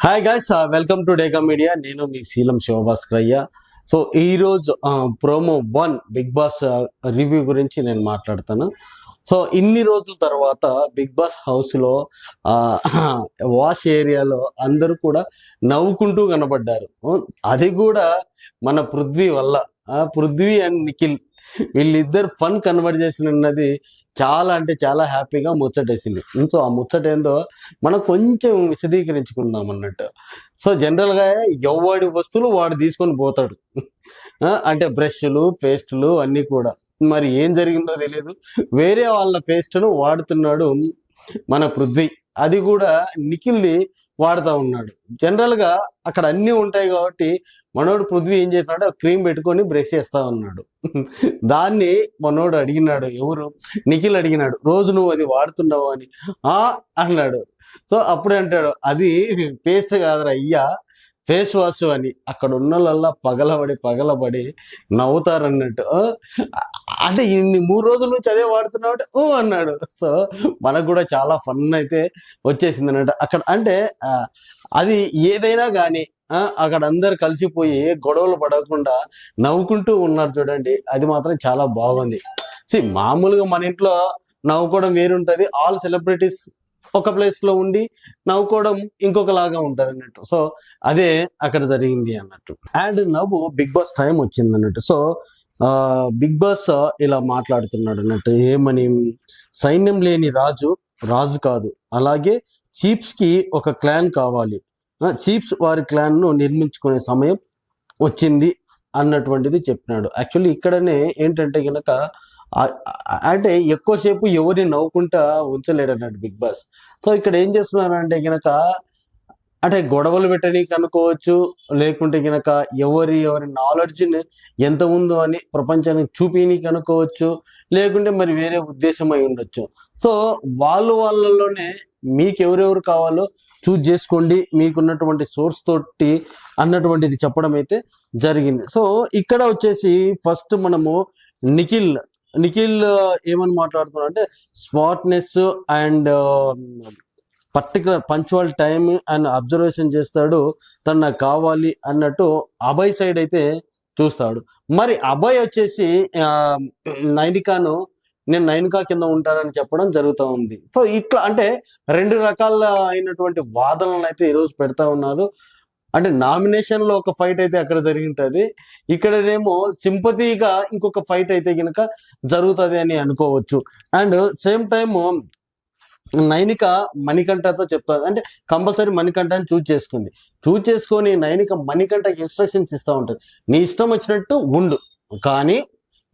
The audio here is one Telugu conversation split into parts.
Hi guys, welcome to డేకా media. నేను మీ శీలం శివభాస్కరయ్య. సో ఈ రోజు ప్రోమో 1 బిగ్ బాస్ రివ్యూ గురించి నేను మాట్లాడతాను. సో ఇన్ని రోజుల తర్వాత బిగ్ బాస్ హౌస్ లో వాష్ ఏరియాలో అందరూ కూడా నవ్వుకుంటూ కనబడ్డారు. అది కూడా మన పృథ్వీ వల్ల. పృథ్వీ అండ్ నిఖిల్ వీళ్ళిద్దరు ఫన్ కన్వర్జేషన్ అన్నది చాలా అంటే చాలా హ్యాపీగా ముచ్చటేసింది. సో ఆ ముచ్చట ఏందో మనం కొంచెం విశదీకరించుకుందాం అన్నట్టు. సో జనరల్గా ఎవడి వస్తువులు వాడు తీసుకొని పోతాడు. అంటే బ్రష్లు, పేస్టులు అన్నీ కూడా. మరి ఏం జరిగిందో తెలియదు, వేరే వాళ్ళ పేస్ట్ను వాడుతున్నాడు మన పృథ్వీ. అది కూడా నిఖిల్ది వాడుతూ ఉన్నాడు. జనరల్గా అక్కడ అన్నీ ఉంటాయి కాబట్టి మనోడు పృథ్వీ ఏం చేసినాడు, క్రీమ్ పెట్టుకొని బ్రష్ చేస్తా ఉన్నాడు. దాన్ని మనోడు అడిగినాడు, ఎవరు నిఖిల్ అడిగినాడు, రోజు నువ్వు అది వాడుతున్నావు అని. అన్నాడు. సో అప్పుడు అంటాడు, అది పేస్ట్ కాదురా అయ్యా, ఫేస్ వాష్ అని. అక్కడ ఉన్న పగలబడి నవ్వుతారు అన్నట్టు. అంటే ఇన్ని 3 రోజుల నుంచి అదే వాడుతున్నావు అంటే అన్నాడు. సో మనకు కూడా చాలా ఫన్ అయితే వచ్చేసింది అన్నట్టు అక్కడ. అంటే అది ఏదైనా కానీ అక్కడ అందరు కలిసిపోయి గొడవలు పడకుండా నవ్వుకుంటూ ఉన్నారు చూడండి, అది మాత్రం చాలా బాగుంది. మామూలుగా మన ఇంట్లో నవ్వుకోవడం వేరుంటది, ఆల్ సెలబ్రిటీస్ ఒక ప్లేస్ లో ఉండి నవ్వుకోవడం ఇంకొకలాగా ఉంటది అన్నట్టు. సో అదే అక్కడ జరిగింది అన్నట్టు. అండ్ నవ్వు బిగ్ బాస్ టైం వచ్చింది అన్నట్టు. సో బిగ్ బాస్ ఇలా మాట్లాడుతున్నాడు అన్నట్టు, ఏమని, సైన్యం లేని రాజు కాదు, అలాగే చీప్స్ కి ఒక క్లాన్ కావాలి, చీప్స్ వారి క్లాన్ ను నిర్మించుకునే సమయం వచ్చింది అన్నటువంటిది చెప్పినాడు. యాక్చువల్లీ ఇక్కడనే ఏంటంటే గనక అంటే ఎక్కువసేపు ఎవరిని నవ్వుకుంటా ఉంచలేడు అన్నట్టు బిగ్ బాస్. సో ఇక్కడ ఏం చేస్తున్నారు అంటే గనక, అంటే గొడవలు పెట్టనీకి అనుకోవచ్చు, లేకుంటే గనక ఎవరి నాలెడ్జ్ని ఎంత ఉందో అని ప్రపంచానికి చూపించనీకి అనుకోవచ్చు, లేకుంటే మరి వేరే ఉద్దేశం అయి ఉండొచ్చు. సో వాళ్ళలోనే మీకు ఎవరెవరు కావాలో చూజ్ చేసుకోండి, మీకున్నటువంటి సోర్స్ తోటి అన్నటువంటిది చెప్పడం అయితే జరిగింది. సో ఇక్కడ వచ్చేసి ఫస్ట్ మనము నిఖిల్ ఏమని మాట్లాడుతున్నా అంటే, smartness and particular punctual time and observation చేస్తాడు, తను నాకు కావాలి అన్నట్టు అభయ్ సైడ్ అయితే చూస్తాడు. మరి అభయ్ వచ్చేసి నైనికాను నేను నైనికా కింద ఉంటానని చెప్పడం జరుగుతూ ఉంది. సో ఇట్లా అంటే 2 రకాల అయినటువంటి వాదనలను అయితే ఈరోజు పెడతా ఉన్నారు. అంటే నామినేషన్ లో ఒక ఫైట్ అయితే అక్కడ జరిగి ఉంటుంది, ఇక్కడనేమో సింపతిగా ఇంకొక ఫైట్ అయితే కనుక జరుగుతుంది అని అనుకోవచ్చు. అండ్ సేమ్ టైమ్ నైనిక మణికంఠతో చెప్తుంది, అంటే కంపల్సరీ మణికంఠని చూజ్ చేసుకొని నైనిక మణికంఠకి ఇన్స్ట్రక్షన్స్ ఇస్తూ ఉంటుంది, నీ ఇష్టం వచ్చినట్టు ఉండు, కానీ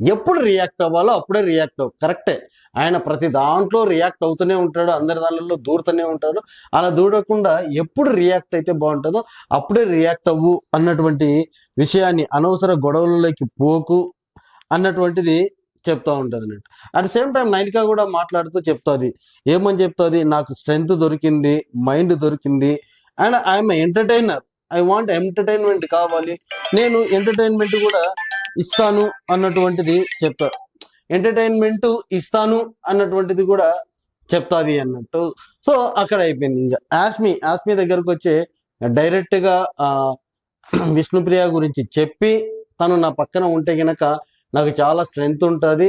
ఎప్పుడు రియాక్ట్ అవ్వాలో అప్పుడే రియాక్ట్ అవ్వు. కరెక్టే, ఆయన ప్రతి దాంట్లో రియాక్ట్ అవుతూనే ఉంటాడు, అందరి దానిలో దూరుతూనే ఉంటాడు. అలా దూరకుండా ఎప్పుడు రియాక్ట్ అయితే బాగుంటుందో అప్పుడే రియాక్ట్ అవ్వు అన్నటువంటి విషయాన్ని, అనవసర గొడవలలోకి పోకు అన్నటువంటిది చెప్తా ఉంటుంది అన్నట్టు. At the same time Nainika కూడా మాట్లాడుతూ చెప్తుంది, ఏమని చెప్తుంది, నాకు స్ట్రెంగ్త్ దొరికింది, మైండ్ దొరికింది, and I'm entertainer, I want entertainment కావాలి, నేను ఎంటర్టైన్మెంట్ కూడా ఇస్తాను అన్నటువంటిది చెప్తారు. ఎంటర్టైన్మెంట్ ఇస్తాను అన్నటువంటిది కూడా చెప్తాది అన్నట్టు. సో అక్కడ అయిపోయింది. ఇంకా ఆస్మి దగ్గరకు వచ్చి డైరెక్ట్ గా విష్ణుప్రియ గురించి చెప్పి, తను నా పక్కన ఉంటే గనక నాకు చాలా స్ట్రెంగ్త్ ఉంటుంది,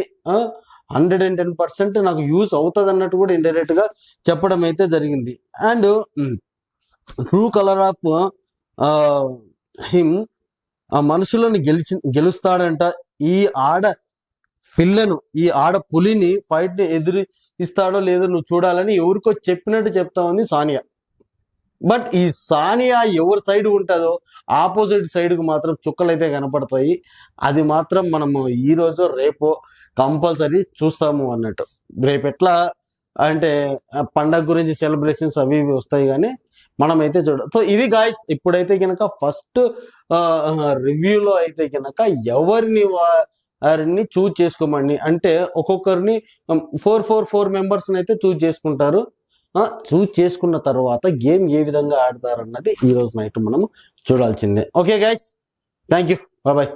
110% నాకు యూస్ అవుతుంది అన్నట్టు కూడా ఇండైరెక్ట్ గా చెప్పడం అయితే జరిగింది. And true colour of him, ఆ మనుషులను గెలుస్తాడంట, ఈ ఆడ పులిని ఫైట్ ని ఎదురు ఇస్తాడో లేదో నువ్వు చూడాలని ఎవరికో చెప్పినట్టు చెప్తా ఉంది సానియా. బట్ ఈ సానియా ఎవరి సైడ్ ఉంటుందో ఆపోజిట్ సైడ్ కు మాత్రం చుక్కలు అయితే కనపడతాయి. అది మాత్రం మనము ఈ రోజు రేపో కంపల్సరీ చూస్తాము అన్నట్టు. రేపు ఎట్లా అంటే పండగ గురించి సెలబ్రేషన్స్ అవి ఇవి వస్తాయి, కానీ మనమైతే సో ఇది గాయస్, ఇప్పుడైతే కనుక ఫస్ట్ రివ్యూలో అయితే కనుక ఎవరిని చూజ్ చేసుకోమండి అంటే ఒక్కొక్కరిని 4 మెంబర్స్ అయితే చూజ్ చేసుకుంటారు. చూజ్ చేసుకున్న తర్వాత గేమ్ ఏ విధంగా ఆడతారన్నది ఈ రోజు నైట్ మనం చూడాల్సిందే. Okay guys, thank you, bye.